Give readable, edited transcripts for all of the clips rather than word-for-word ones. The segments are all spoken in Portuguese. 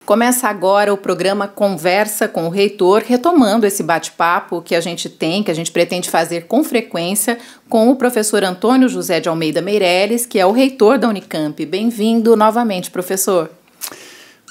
Começa agora o programa Conversa com o Reitor, retomando esse bate-papo que a gente pretende fazer com frequência com o professor Antônio José de Almeida Meireles, que é o reitor da Unicamp. Bem-vindo novamente, professor.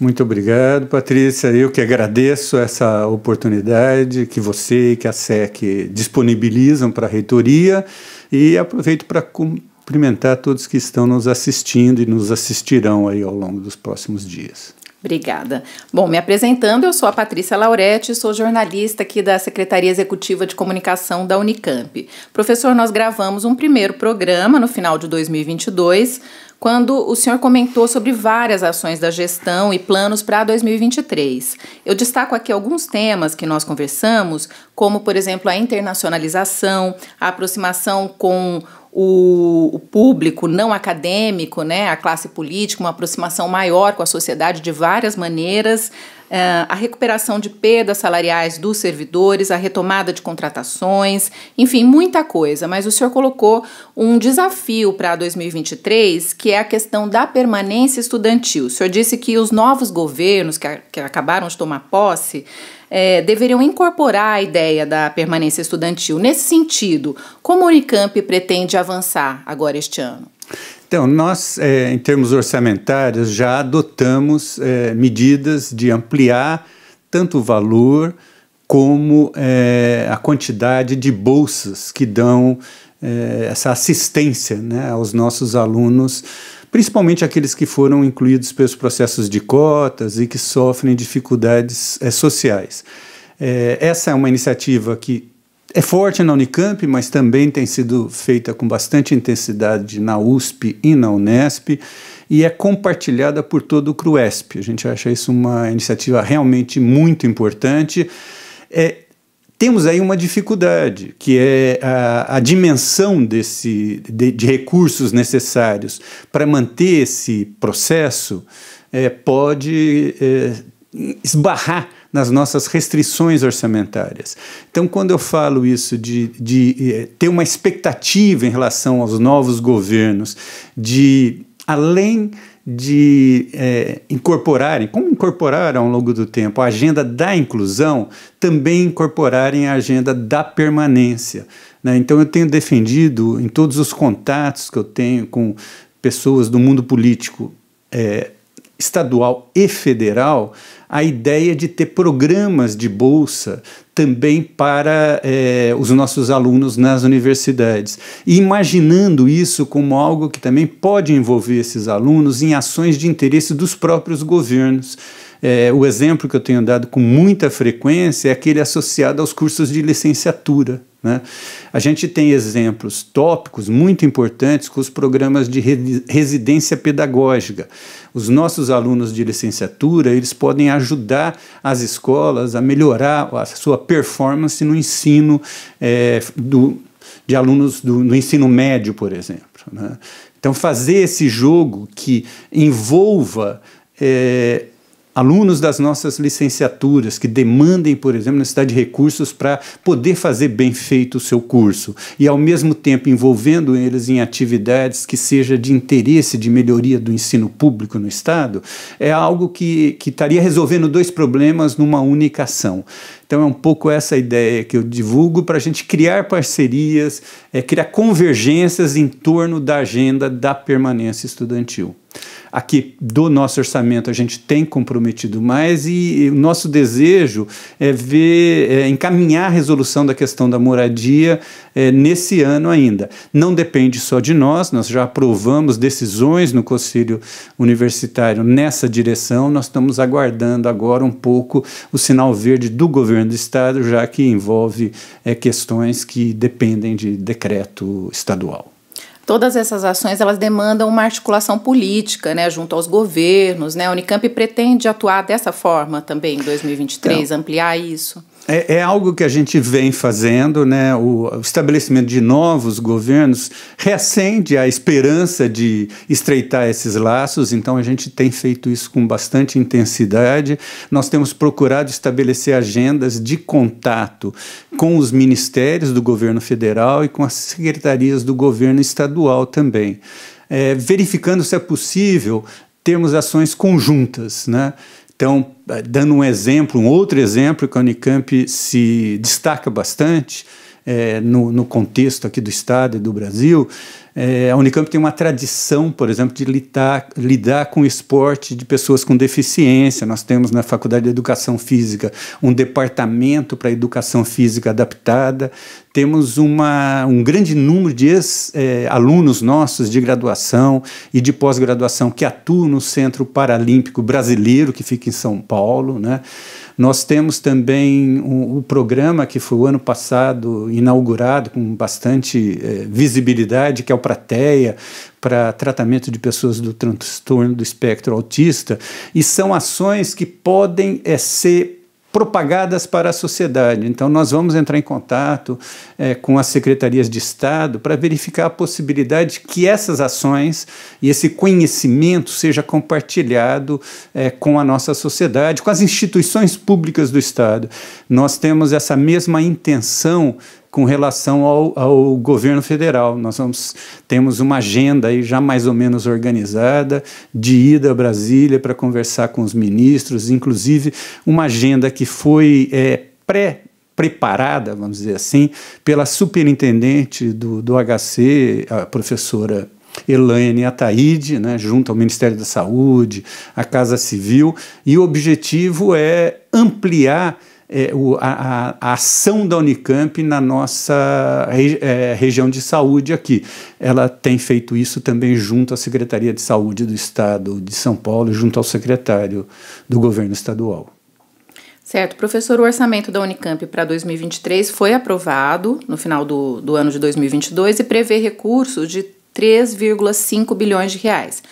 Muito obrigado, Patrícia. Eu que agradeço essa oportunidade que você e que a SEC disponibilizam para a reitoria e aproveito para cumprimentar todos que estão nos assistindo e nos assistirão aí ao longo dos próximos dias. Obrigada. Bom, me apresentando, eu sou a Patrícia Lauretti, sou jornalista aqui da Secretaria Executiva de Comunicação da Unicamp. Professor, nós gravamos um primeiro programa no final de 2022, quando o senhor comentou sobre várias ações da gestão e planos para 2023. Eu destaco aqui alguns temas que nós conversamos, como, por exemplo, a internacionalização, a aproximação com o público não acadêmico, né, a classe política, uma aproximação maior com a sociedade de várias maneiras, a recuperação de perdas salariais dos servidores, a retomada de contratações, enfim, muita coisa. Mas o senhor colocou um desafio para 2023, que é a questão da permanência estudantil. O senhor disse que os novos governos que acabaram de tomar posse deveriam incorporar a ideia da permanência estudantil. Nesse sentido, como a Unicamp pretende avançar agora este ano? Então, nós, em termos orçamentários, já adotamos medidas de ampliar tanto o valor como a quantidade de bolsas que dão essa assistência, né, aos nossos alunos, principalmente aqueles que foram incluídos pelos processos de cotas e que sofrem dificuldades sociais. Essa é uma iniciativa que é forte na Unicamp, mas também tem sido feita com bastante intensidade na USP e na Unesp, e é compartilhada por todo o CRUESP. A gente acha isso uma iniciativa realmente muito importante. Temos aí uma dificuldade, que é a dimensão de recursos necessários para manter esse processo pode esbarrar nas nossas restrições orçamentárias. Então, quando eu falo isso de ter uma expectativa em relação aos novos governos, de além de incorporarem, como incorporaram ao longo do tempo, a agenda da inclusão, também incorporarem a agenda da permanência, né? Então eu tenho defendido em todos os contatos que eu tenho com pessoas do mundo político estadual e federal, a ideia de ter programas de bolsa também para os nossos alunos nas universidades. E imaginando isso como algo que também pode envolver esses alunos em ações de interesse dos próprios governos. O exemplo que eu tenho dado com muita frequência é aquele associado aos cursos de licenciatura, né? A gente tem exemplos tópicos muito importantes com os programas de residência pedagógica. Os nossos alunos de licenciatura, eles podem ajudar as escolas a melhorar a sua performance no ensino de alunos no ensino médio, por exemplo, né? Então, fazer esse jogo que envolva alunos das nossas licenciaturas que demandem, por exemplo, necessidade de recursos para poder fazer bem feito o seu curso e, ao mesmo tempo, envolvendo eles em atividades que seja de interesse de melhoria do ensino público no Estado, é algo que estaria resolvendo dois problemas numa única ação. Então é um pouco essa ideia que eu divulgo para a gente criar parcerias, criar convergências em torno da agenda da permanência estudantil. Aqui do nosso orçamento a gente tem comprometido mais e o nosso desejo é encaminhar a resolução da questão da moradia nesse ano ainda. Não depende só de nós já aprovamos decisões no Conselho Universitário nessa direção, nós estamos aguardando agora um pouco o sinal verde do governo do Estado, já que envolve questões que dependem de decreto estadual. Todas essas ações, elas demandam uma articulação política, né, junto aos governos, né? A Unicamp pretende atuar dessa forma também em 2023, então, ampliar isso? É algo que a gente vem fazendo, né? O estabelecimento de novos governos reacende a esperança de estreitar esses laços, então a gente tem feito isso com bastante intensidade. Nós temos procurado estabelecer agendas de contato com os ministérios do governo federal e com as secretarias do governo estadual também, verificando se é possível termos ações conjuntas, né? Então, dando um outro exemplo que a Unicamp se destaca bastante no contexto aqui do Estado e do Brasil, a Unicamp tem uma tradição, por exemplo, de lidar com o esporte de pessoas com deficiência. Nós temos na Faculdade de Educação Física um departamento para educação física adaptada. Temos um grande número de alunos nossos de graduação e de pós-graduação que atuam no Centro Paralímpico Brasileiro, que fica em São Paulo, né? Nós temos também o programa que foi o ano passado inaugurado com bastante visibilidade, que é o Prateia, para tratamento de pessoas do transtorno do espectro autista, e são ações que podem ser propagadas para a sociedade. Então, nós vamos entrar em contato com as secretarias de Estado para verificar a possibilidade que essas ações e esse conhecimento seja compartilhado com a nossa sociedade, com as instituições públicas do Estado. Nós temos essa mesma intenção com relação ao governo federal. Nós temos uma agenda aí já mais ou menos organizada de ida a Brasília para conversar com os ministros, inclusive uma agenda que foi preparada, vamos dizer assim, pela superintendente do HC, a professora Elaine Ataíde, né, junto ao Ministério da Saúde, a Casa Civil, e o objetivo é ampliar a ação da Unicamp na nossa região de saúde aqui. Ela tem feito isso também junto à Secretaria de Saúde do Estado de São Paulo, junto ao secretário do governo estadual. Certo. Professor, o orçamento da Unicamp para 2023 foi aprovado no final do ano de 2022 e prevê recursos de 3,5 bilhões de reais.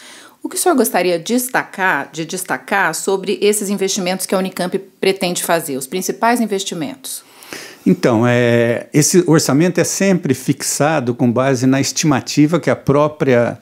O que o senhor gostaria de destacar sobre esses investimentos que a Unicamp pretende fazer, os principais investimentos? Então, esse orçamento é sempre fixado com base na estimativa que a própria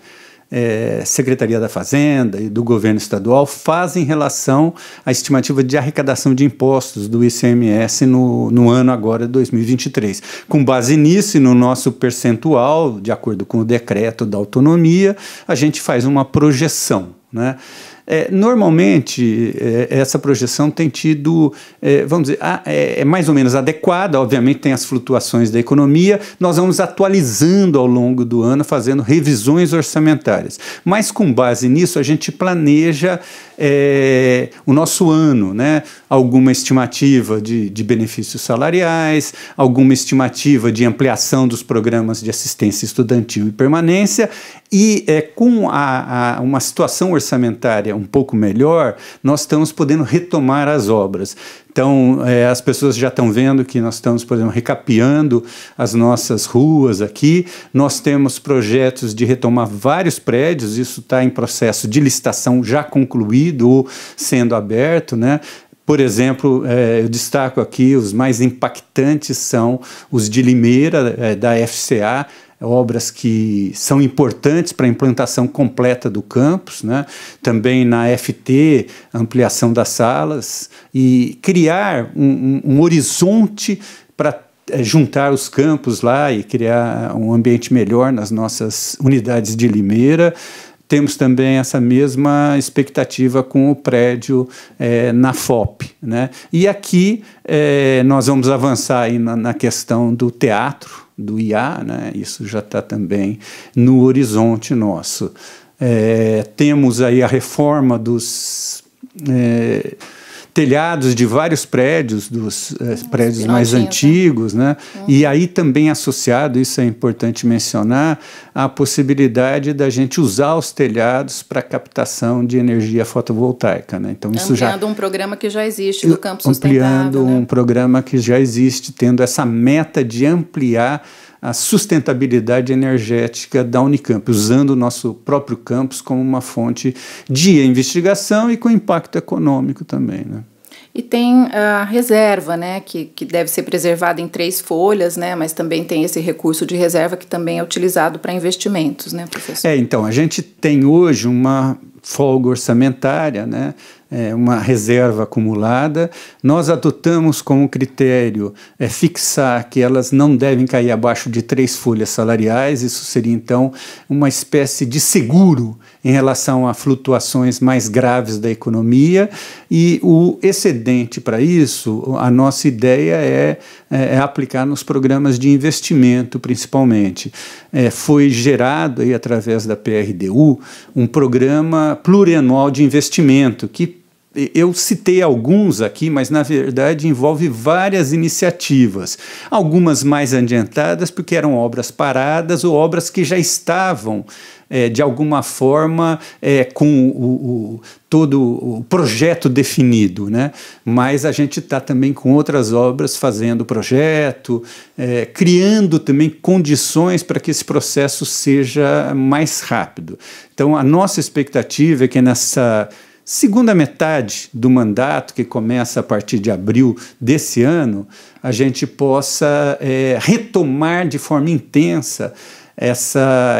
Secretaria da Fazenda e do governo estadual fazem em relação à estimativa de arrecadação de impostos do ICMS no ano agora de 2023. Com base nisso e no nosso percentual, de acordo com o decreto da autonomia, a gente faz uma projeção, né? Normalmente, essa projeção tem tido, vamos dizer, mais ou menos adequada. Obviamente tem as flutuações da economia, nós vamos atualizando ao longo do ano, fazendo revisões orçamentárias. Mas com base nisso, a gente planeja o nosso ano, né? Alguma estimativa de benefícios salariais, alguma estimativa de ampliação dos programas de assistência estudantil e permanência, e com uma situação orçamentária um pouco melhor, nós estamos podendo retomar as obras. Então, as pessoas já estão vendo que nós estamos, por exemplo, recapeando as nossas ruas aqui. Nós temos projetos de retomar vários prédios, isso está em processo de licitação já concluído ou sendo aberto, né? Por exemplo, eu destaco aqui os mais impactantes são os de Limeira, da FCA, obras que são importantes para a implantação completa do campus, né? Também na FT, ampliação das salas e criar um horizonte para juntar os campos lá e criar um ambiente melhor nas nossas unidades de Limeira. Temos também essa mesma expectativa com o prédio na FOP, né? E aqui nós vamos avançar aí na questão do teatro, do IA, né? Isso já está também no horizonte nosso. Temos aí a reforma dos telhados de vários prédios, dos prédios mais antigos, né? E aí também associado, isso é importante mencionar, a possibilidade da gente usar os telhados para captação de energia fotovoltaica, né? Então, isso ampliando um programa que já existe do Campo Sustentável. Ampliando um programa que já existe, tendo essa meta de ampliar a sustentabilidade energética da Unicamp, usando o nosso próprio campus como uma fonte de investigação e com impacto econômico também, né? E tem a reserva, né, que deve ser preservada em 3 folhas, né, mas também tem esse recurso de reserva que também é utilizado para investimentos, né, professor? Então, a gente tem hoje uma folga orçamentária, né, uma reserva acumulada. Nós adotamos como critério fixar que elas não devem cair abaixo de 3 folhas salariais. Isso seria, então, uma espécie de seguro em relação a flutuações mais graves da economia, e o excedente para isso, a nossa ideia é aplicar nos programas de investimento, principalmente. Foi gerado, aí, através da PRDU, um programa plurianual de investimento, que eu citei alguns aqui, mas na verdade envolve várias iniciativas, algumas mais adiantadas porque eram obras paradas ou obras que já estavam de alguma forma com todo o projeto definido, né? Mas a gente está também com outras obras fazendo projeto, criando também condições para que esse processo seja mais rápido. Então a nossa expectativa é que nessa segunda metade do mandato, que começa a partir de abril desse ano, a gente possa retomar de forma intensa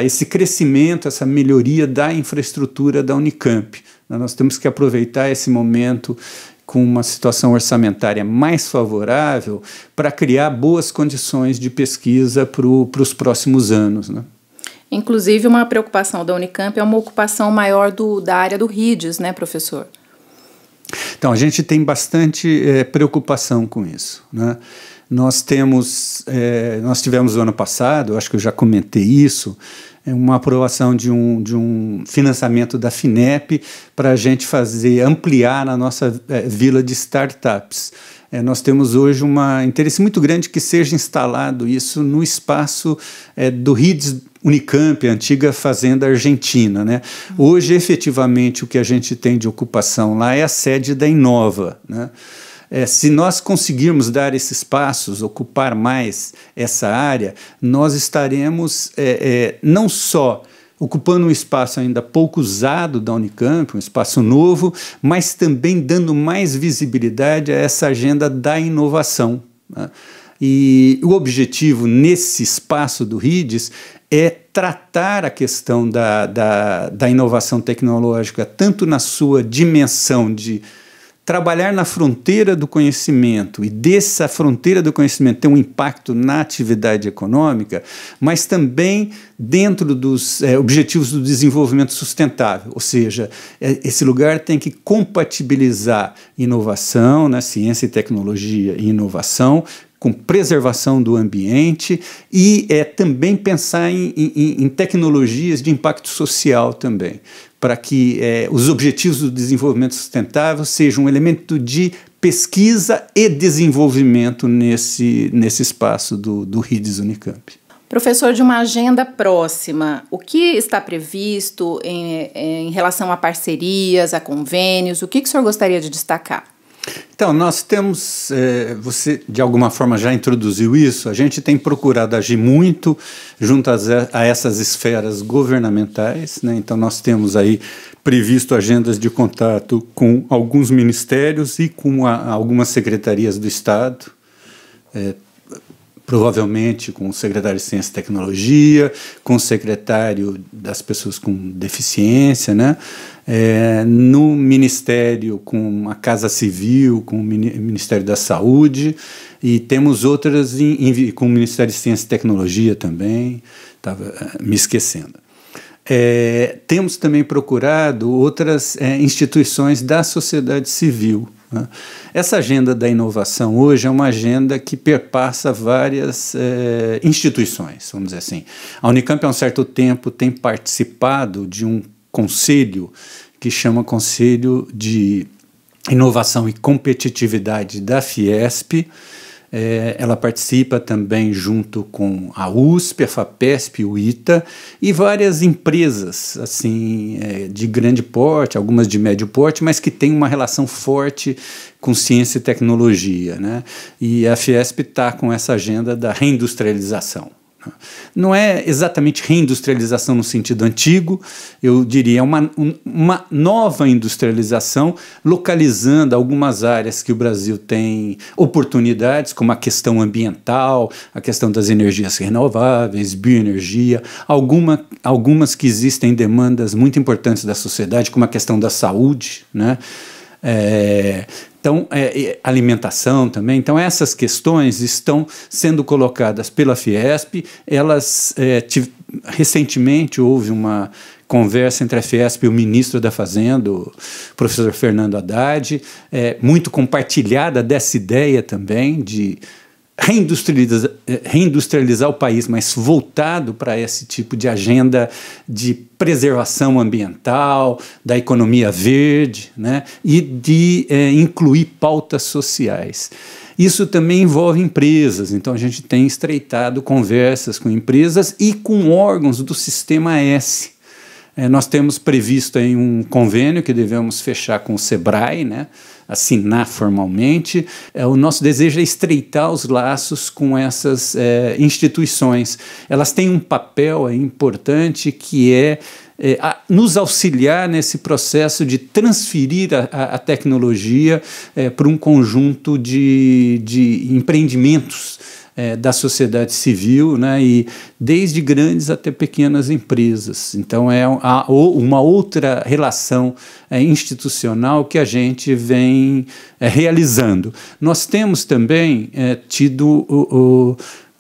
esse crescimento, essa melhoria da infraestrutura da Unicamp. Nós temos que aproveitar esse momento com uma situação orçamentária mais favorável para criar boas condições de pesquisa para os próximos anos, né? Inclusive, uma preocupação da Unicamp é uma ocupação maior da área do RIDES, né, professor? Então, a gente tem bastante preocupação com isso, né? Nós tivemos no ano passado, acho que eu já comentei isso, uma aprovação de um financiamento da FINEP para a gente ampliar na nossa vila de startups. Nós temos hoje um interesse muito grande que seja instalado isso no espaço do RIDES Unicamp, a antiga Fazenda Argentina, né? Hoje, efetivamente, o que a gente tem de ocupação lá é a sede da Inova, né? Se nós conseguirmos dar esses passos, ocupar mais essa área, nós estaremos não só ocupando um espaço ainda pouco usado da Unicamp, um espaço novo, mas também dando mais visibilidade a essa agenda da inovação, né? E o objetivo nesse espaço do RIDES é tratar a questão da inovação tecnológica, tanto na sua dimensão de trabalhar na fronteira do conhecimento e dessa fronteira do conhecimento ter um impacto na atividade econômica, mas também dentro dos objetivos do desenvolvimento sustentável, ou seja, esse lugar tem que compatibilizar inovação, né, ciência e tecnologia e inovação, com preservação do ambiente e também pensar em tecnologias de impacto social também, para que os objetivos do desenvolvimento sustentável sejam um elemento de pesquisa e desenvolvimento nesse espaço do RIDES Unicamp. Professor, de uma agenda próxima, o que está previsto em relação a parcerias, a convênios? O que o senhor gostaria de destacar? Então, nós temos, você de alguma forma já introduziu isso, a gente tem procurado agir muito junto a essas esferas governamentais, né? Então nós temos aí previsto agendas de contato com alguns ministérios e com algumas secretarias do Estado, provavelmente com o secretário de Ciência e Tecnologia, com o secretário das pessoas com deficiência, né? No Ministério com a Casa Civil, com o Ministério da Saúde, e temos outras com o Ministério de Ciência e Tecnologia também, estava me esquecendo. Temos também procurado outras instituições da sociedade civil, né? Essa agenda da inovação hoje é uma agenda que perpassa várias instituições, vamos dizer assim. A Unicamp, há um certo tempo, tem participado de um conselho que chama Conselho de Inovação e Competitividade da Fiesp. Ela participa também junto com a USP, a FAPESP, o ITA e várias empresas assim, de grande porte, algumas de médio porte, mas que têm uma relação forte com ciência e tecnologia, né? E a Fiesp está com essa agenda da reindustrialização. Não é exatamente reindustrialização no sentido antigo, eu diria uma nova industrialização, localizando algumas áreas que o Brasil tem oportunidades, como a questão ambiental, a questão das energias renováveis, bioenergia, algumas que existem demandas muito importantes da sociedade, como a questão da saúde, né? Então, alimentação também. Então, essas questões estão sendo colocadas pela Fiesp. Recentemente houve uma conversa entre a Fiesp e o ministro da Fazenda, o professor Fernando Haddad, muito compartilhada dessa ideia também de reindustrializar o país, mas voltado para esse tipo de agenda de preservação ambiental, da economia verde, né, e de incluir pautas sociais. Isso também envolve empresas, então a gente tem estreitado conversas com empresas e com órgãos do Sistema S. Nós temos previsto aí um convênio que devemos fechar com o SEBRAE, né, assinar formalmente. O nosso desejo é estreitar os laços com essas instituições. Elas têm um papel importante que é nos auxiliar nesse processo de transferir a tecnologia para um conjunto de empreendimentos da sociedade civil, né, e desde grandes até pequenas empresas. Então, uma outra relação institucional que a gente vem realizando. Nós temos também tido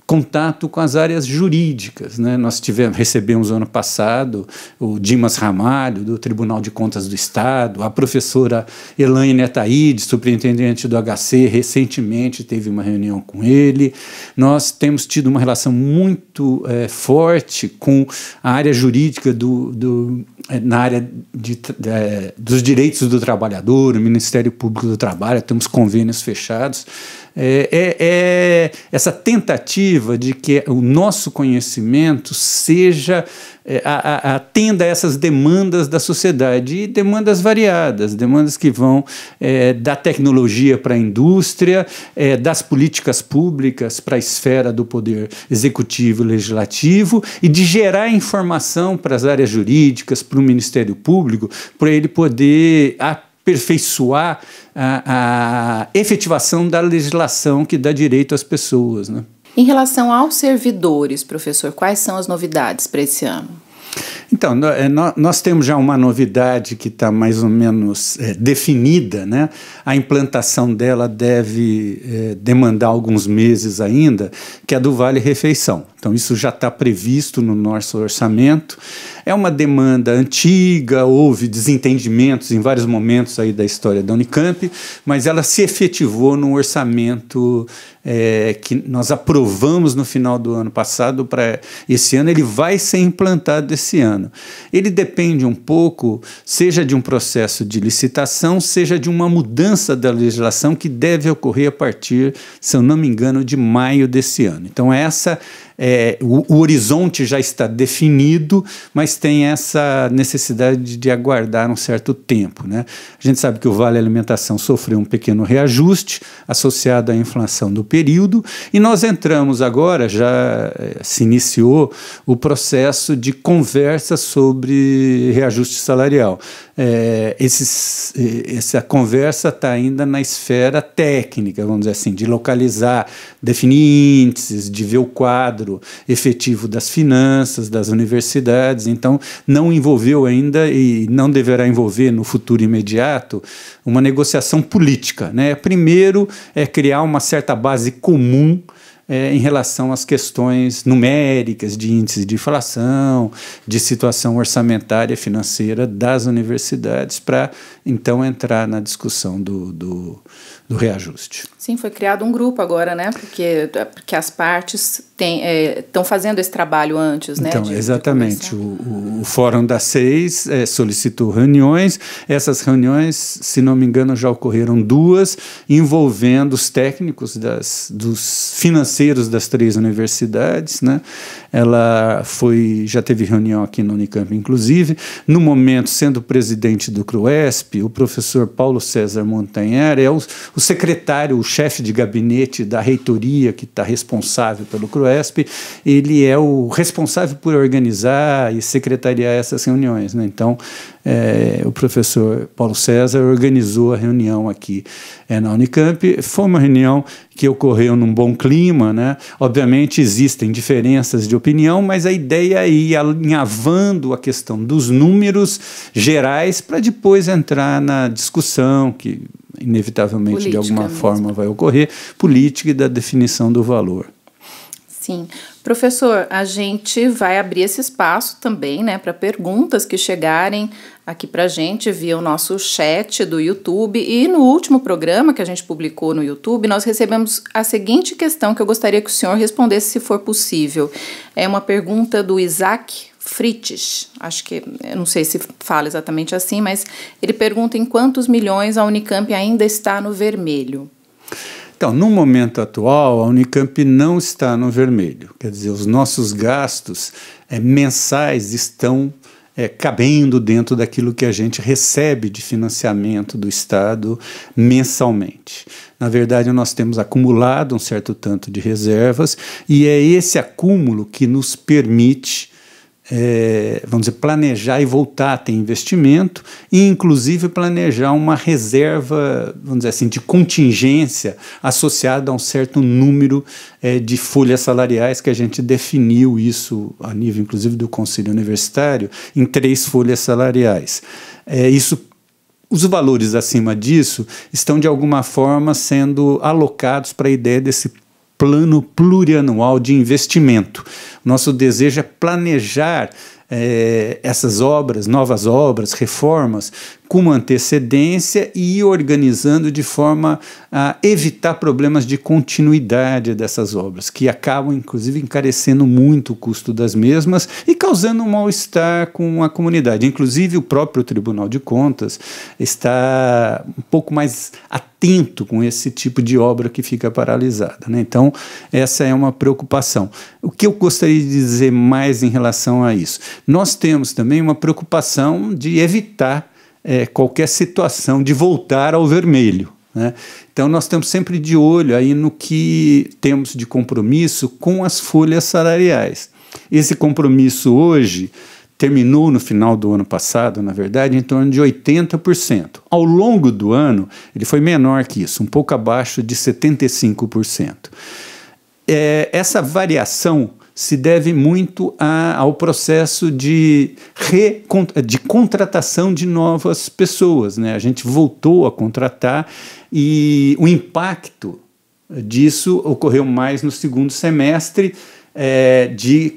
contato com as áreas jurídicas, né? Nós recebemos ano passado o Dimas Ramalho, do Tribunal de Contas do Estado, a professora Elaine Ataíde, superintendente do HC, recentemente teve uma reunião com ele. Nós temos tido uma relação muito forte com a área jurídica na área dos direitos do trabalhador, o Ministério Público do Trabalho, temos convênios fechados. Essa tentativa de que o nosso conhecimento atenda a essas demandas da sociedade, e demandas variadas, demandas que vão da tecnologia para a indústria, das políticas públicas para a esfera do poder executivo e legislativo, e de gerar informação para as áreas jurídicas, para o Ministério Público, para ele poder aperfeiçoar a efetivação da legislação que dá direito às pessoas, né? Em relação aos servidores, professor, quais são as novidades para esse ano? Então, nós temos já uma novidade que está mais ou menos definida, né? A implantação dela deve demandar alguns meses ainda, que é a do Vale Refeição. Então, isso já está previsto no nosso orçamento. É uma demanda antiga, houve desentendimentos em vários momentos aí da história da Unicamp, mas ela se efetivou no orçamento que nós aprovamos no final do ano passado para esse ano. Ele vai ser implantado esse ano. Ele depende um pouco, seja de um processo de licitação, seja de uma mudança da legislação que deve ocorrer a partir, se eu não me engano, de maio desse ano. Então, o horizonte já está definido, mas tem essa necessidade de aguardar um certo tempo, né? A gente sabe que o Vale Alimentação sofreu um pequeno reajuste associado à inflação do período, e nós entramos agora, já se iniciou o processo de conversa sobre reajuste salarial. Essa conversa está ainda na esfera técnica, vamos dizer assim, de localizar, definir índices, de ver o quadro efetivo das finanças, das universidades. Então, não envolveu ainda e não deverá envolver no futuro imediato uma negociação política, né? Primeiro criar uma certa base comum em relação às questões numéricas de índices de inflação, de situação orçamentária financeira das universidades, para então entrar na discussão do reajuste. Sim, foi criado um grupo agora, né? Porque as partes estão fazendo esse trabalho antes, né? Então, exatamente. O Fórum das 6 solicitou reuniões. Essas reuniões, se não me engano, já ocorreram 2, envolvendo os técnicos dos financeiros das 3 universidades, né? Ela já teve reunião aqui na Unicamp, inclusive. No momento, sendo presidente do CRUESP, o professor Paulo César Montanher é o secretário, o chefe de gabinete da reitoria que está responsável pelo CRUESP. Ele é o responsável por organizar e secretariar essas reuniões, né? Então, o professor Paulo César organizou a reunião aqui na Unicamp. Foi uma reunião que ocorreu num bom clima, né? Obviamente existem diferenças de opinião, mas a ideia é ir alinhavando a questão dos números gerais para depois entrar na discussão que inevitavelmente política de alguma mesmo. Forma vai ocorrer, política e da definição do valor. Sim. Professor, a gente vai abrir esse espaço também, né, para perguntas que chegarem aqui para a gente via o nosso chat do YouTube. E no último programa que a gente publicou no YouTube, nós recebemos a seguinte questão que eu gostaria que o senhor respondesse, se for possível. É uma pergunta do Isaac Frites, acho que, eu não sei se fala exatamente assim, mas ele pergunta em quantos milhões a Unicamp ainda está no vermelho. Então, no momento atual, a Unicamp não está no vermelho. Quer dizer, os nossos gastos mensais estão cabendo dentro daquilo que a gente recebe de financiamento do Estado mensalmente. Na verdade, nós temos acumulado um certo tanto de reservas e é esse acúmulo que nos permite vamos dizer, planejar e voltar a ter investimento e, inclusive, planejar uma reserva, vamos dizer assim, de contingência associada a um certo número de folhas salariais que a gente definiu isso a nível, inclusive, do Conselho Universitário, em 3 folhas salariais. Os valores acima disso estão, de alguma forma, sendo alocados para a ideia desse plano plurianual de investimento. Nosso desejo é planejar essas obras, novas obras, reformas, com uma antecedência e ir organizando de forma a evitar problemas de continuidade dessas obras, que acabam, inclusive, encarecendo muito o custo das mesmas e causando um mal-estar com a comunidade. Inclusive, o próprio Tribunal de Contas está um pouco mais atento com esse tipo de obra que fica paralisada, né? Então, essa é uma preocupação. O que eu gostaria de dizer mais em relação a isso? Nós temos também uma preocupação de evitar qualquer situação de voltar ao vermelho, né? Então, nós estamos sempre de olho aí no que temos de compromisso com as folhas salariais. Esse compromisso hoje terminou no final do ano passado, na verdade, em torno de 80%. Ao longo do ano, ele foi menor que isso, um pouco abaixo de 75%. Essa variação se deve muito ao processo de contratação de novas pessoas, né? A gente voltou a contratar e o impacto disso ocorreu mais no segundo semestre, de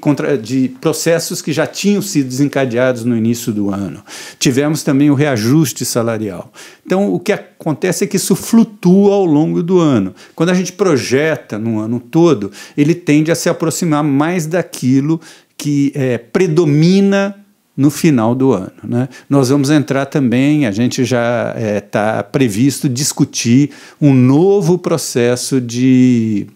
processos que já tinham sido desencadeados no início do ano. Tivemos também o reajuste salarial. Então, o que acontece é que isso flutua ao longo do ano. Quando a gente projeta no ano todo, ele tende a se aproximar mais daquilo que predomina no final do ano, né? Nós vamos entrar também, a gente já está previsto discutir um novo processo de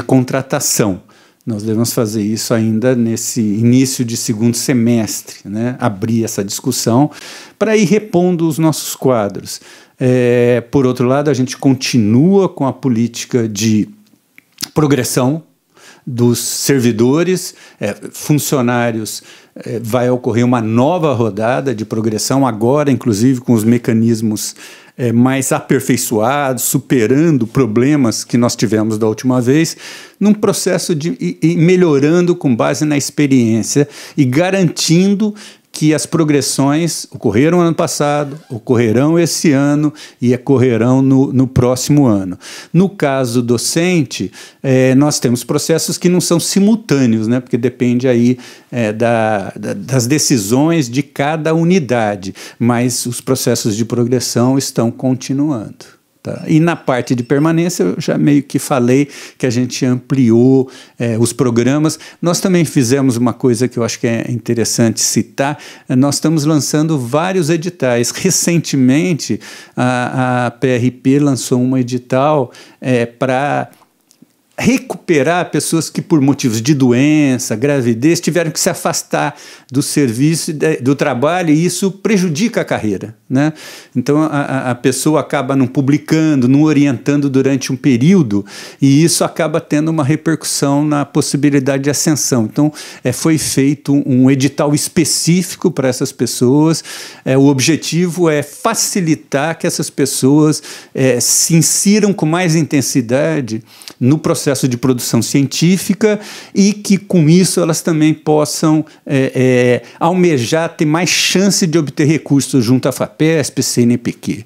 contratação. Nós devemos fazer isso ainda nesse início de segundo semestre, né? Abrir essa discussão para ir repondo os nossos quadros. Por outro lado, a gente continua com a política de progressão dos servidores, funcionários. Vai ocorrer uma nova rodada de progressão, agora, inclusive, com os mecanismos mais aperfeiçoados, superando problemas que nós tivemos da última vez, num processo de ir melhorando com base na experiência e garantindo que as progressões ocorreram ano passado, ocorrerão esse ano e ocorrerão no próximo ano. No caso docente, nós temos processos que não são simultâneos, né, porque depende aí das decisões de cada unidade, mas os processos de progressão estão continuando. Tá? E na parte de permanência, eu já meio que falei que a gente ampliou os programas. Nós também fizemos uma coisa que eu acho que é interessante citar. Nós estamos lançando vários editais. Recentemente, a PRP lançou um edital para recuperar pessoas que, por motivos de doença, gravidez, tiveram que se afastar do serviço, do trabalho, e isso prejudica a carreira, né? Então a pessoa acaba não publicando, não orientando durante um período, e isso acaba tendo uma repercussão na possibilidade de ascensão. Então foi feito um edital específico para essas pessoas. O objetivo é facilitar que essas pessoas se insiram com mais intensidade no processo de produção científica e que com isso elas também possam almejar ter mais chance de obter recursos junto à FAPESP, CNPq.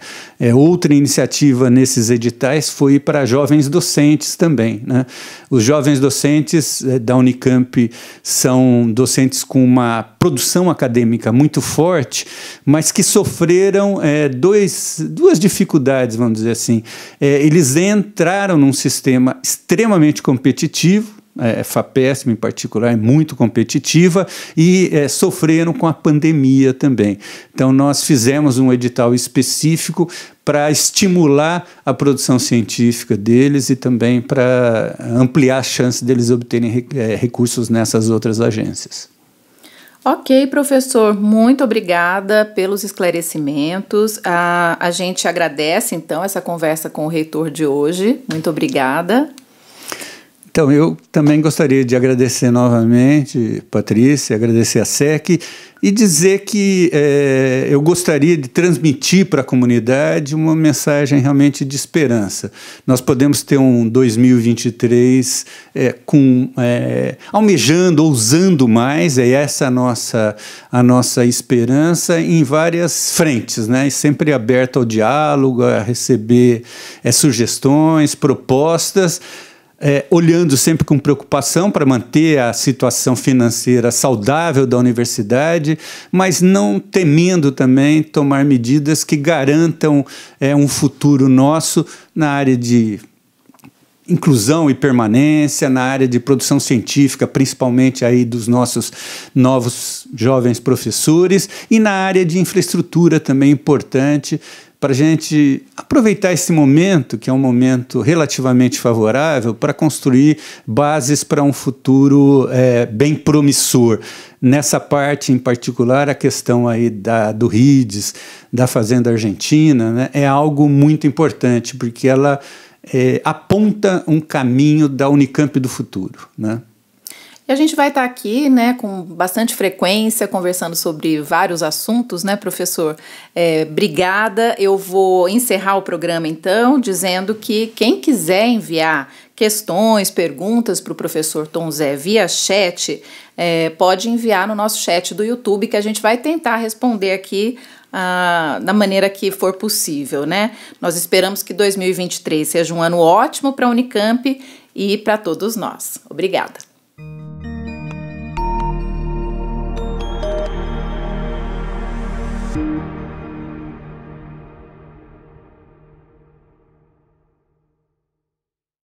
Outra iniciativa nesses editais foi para jovens docentes também, né? Os jovens docentes da Unicamp são docentes com uma produção acadêmica muito forte, mas que sofreram duas dificuldades, vamos dizer assim. Eles entraram num sistema extremamente competitivo, FAPESP em particular é muito competitiva, e sofreram com a pandemia também. Então nós fizemos um edital específico para estimular a produção científica deles e também para ampliar as chances deles obterem recursos nessas outras agências. Ok, professor, muito obrigada pelos esclarecimentos. A gente agradece, então, essa conversa com o reitor de hoje. Muito obrigada. Então, eu também gostaria de agradecer novamente, Patrícia, agradecer a SEC e dizer que eu gostaria de transmitir para a comunidade uma mensagem realmente de esperança. Nós podemos ter um 2023 almejando, ousando mais, essa a nossa esperança em várias frentes, né? E sempre aberto ao diálogo, a receber sugestões, propostas, olhando sempre com preocupação para manter a situação financeira saudável da universidade, mas não temendo também tomar medidas que garantam um futuro nosso na área de inclusão e permanência, na área de produção científica, principalmente aí dos nossos novos jovens professores, e na área de infraestrutura também importante, para a gente aproveitar esse momento, que é um momento relativamente favorável, para construir bases para um futuro bem promissor. Nessa parte em particular, a questão aí do RIDES, da Fazenda Argentina, né, é algo muito importante, porque ela aponta um caminho da Unicamp do futuro, né? E a gente vai estar aqui, né, com bastante frequência, conversando sobre vários assuntos, né, professor? Obrigada. Eu vou encerrar o programa, então, dizendo que quem quiser enviar questões, perguntas para o professor Tom Zé via chat, pode enviar no nosso chat do YouTube, que a gente vai tentar responder aqui da maneira que for possível, né? Nós esperamos que 2023 seja um ano ótimo para a Unicamp e para todos nós. Obrigada.